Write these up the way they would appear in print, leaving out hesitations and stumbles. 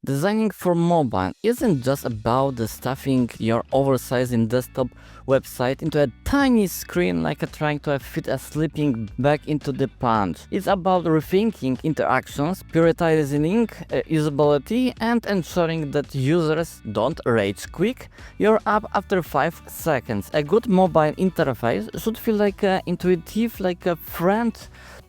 Designing for mobile isn't just about stuffing your oversized desktop website into a tiny screen like trying to fit a sleeping bag into the punch. It's about rethinking interactions, prioritizing usability, and ensuring that users don't rage quit your app after 5 seconds. A good mobile interface should feel like intuitive, like a friend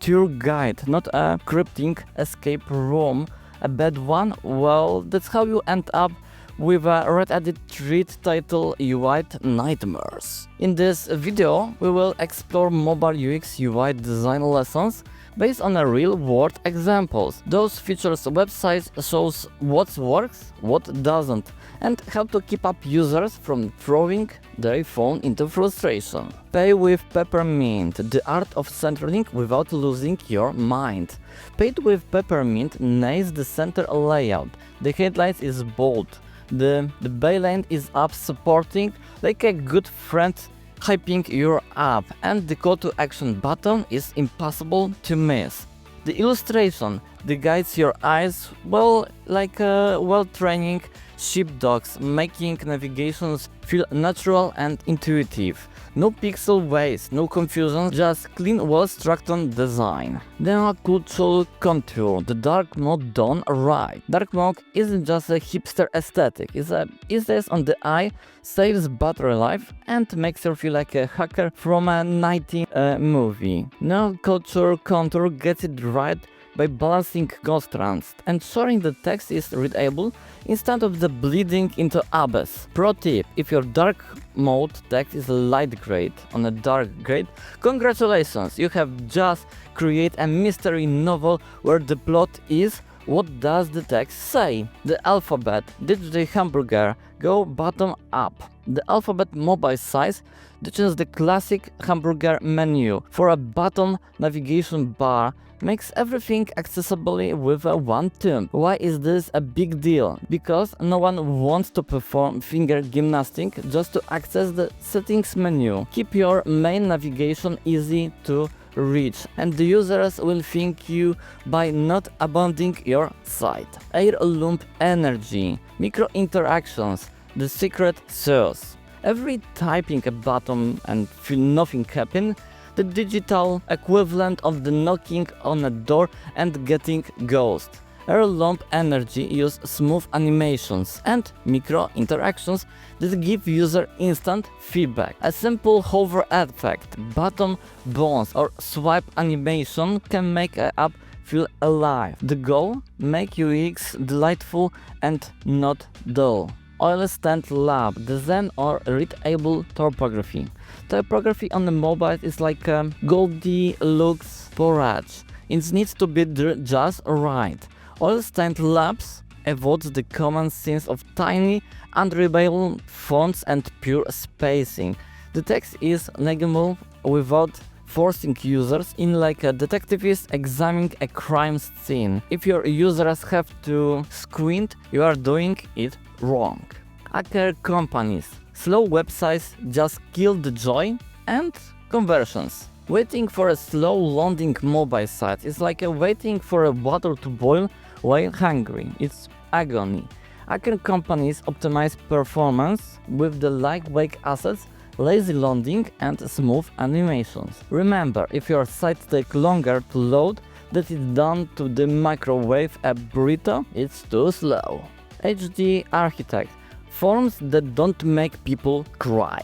tour guide, not a cryptic escape room. A bad one? Well, that's how you end up with a Reddit thread titled UI Nightmares. In this video, we will explore mobile UX UI design lessons based on real-world examples. Those features websites shows what works, what doesn't, and how to keep up users from throwing their phone into frustration. Pay with Peppermint, the art of centering without losing your mind. Paid with Peppermint nails the center layout. The headlight is bold. The byline is up supporting like a good friend hyping your app, and the call to action button is impossible to miss. The illustration that guides your eyes, well, like well-trained sheepdogs, making navigations feel natural and intuitive. No pixel waste, no confusion, just clean, well-structured design. Then a cultural contour, the dark mode done right. Dark mode isn't just a hipster aesthetic, it's easiest on the eye, saves battery life, and makes you feel like a hacker from a 19 movie. Now cultural contour gets it right by balancing contrast, ensuring the text is readable instead of the bleeding into abyss. Pro tip: if your dark mode text is light grade on a dark grade, congratulations, you have just created a mystery novel where the plot is what does the text say. The alphabet, ditch the hamburger, go bottom up. The alphabet mobile size ditches the classic hamburger menu for a button navigation bar, makes everything accessible with one tune. Why is this a big deal? Because no one wants to perform finger gymnastics just to access the settings menu. Keep your main navigation easy to reach, and the users will thank you by not abandoning your site. Heirloom energy, micro interactions, the secret sauce. Every typing a button and feel nothing happen, the digital equivalent of the knocking on a door and getting ghost. Heirloom energy use smooth animations and micro interactions that give user instant feedback. A simple hover effect, button bounce or swipe animation can make an app feel alive. The goal? Make UX delightful and not dull. Oil stand lab, design or readable typography. Typography on the mobile is like Goldilocks porridge. It needs to be just right. Oil stand labs avoids the common sense of tiny, unreadable fonts and pure spacing. The text is legible without forcing users in like a detective is examining a crime scene. If your users have to squint, you are doing it wrong. Hacker companies. Slow websites just kill the joy and conversions. Waiting for a slow loading mobile site is like waiting for a water to boil while hungry. It's agony. Hacker companies optimize performance with the lightweight assets, lazy loading, and smooth animations. Remember, if your site takes longer to load than it's done to the microwave a burrito, it's too slow. HD architect. Forms that don't make people cry.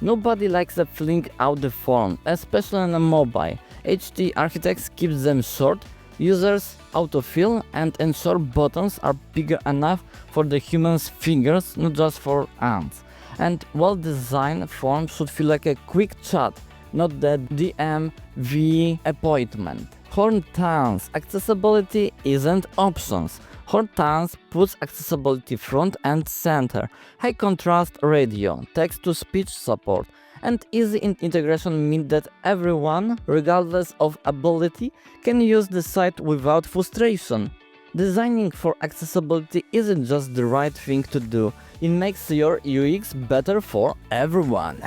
Nobody likes filling out the form, especially on a mobile. HD architects keep them short, users autofill, and ensure buttons are bigger enough for the human's fingers, not just for ants. And well-designed forms should feel like a quick chat, not the DMV appointment. Horn tones. Accessibility isn't options. Horn tones puts accessibility front and center. High contrast radio, text-to-speech support, and easy integration mean that everyone, regardless of ability, can use the site without frustration. Designing for accessibility isn't just the right thing to do, it makes your UX better for everyone.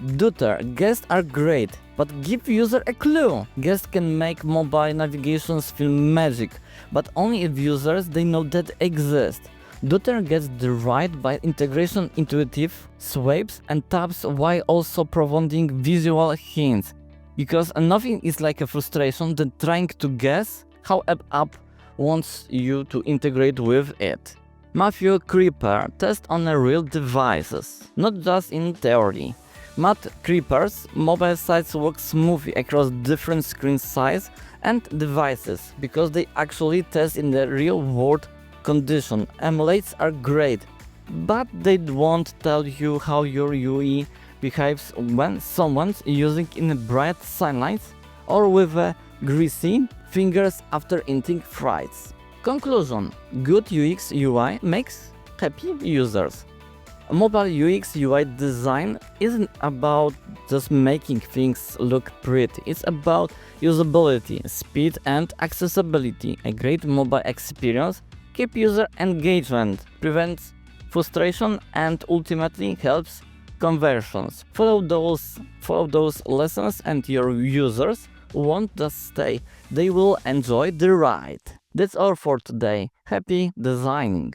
Dutter, guests are great, but give user a clue. Guests can make mobile navigations feel magic, but only if users they know that exist. Dutter gets the right by integration intuitive swipes and taps while also providing visual hints. Because nothing is like a frustration than trying to guess how an app wants you to integrate with it. Matthew Creeper test on a real devices, not just in theory. Matt Creeper's mobile sites work smoothly across different screen size and devices because they actually test in the real world condition. Emulates are great, but they won't tell you how your UI behaves when someone's using in a bright sunlight or with greasy fingers eating eating fries. Conclusion: good UX UI makes happy users. Mobile UX UI design isn't about just making things look pretty, it's about usability, speed and accessibility. A great mobile experience keeps user engagement, prevents frustration and ultimately helps conversions. Follow those lessons and your users won't just stay, they will enjoy the ride. That's all for today. Happy designing!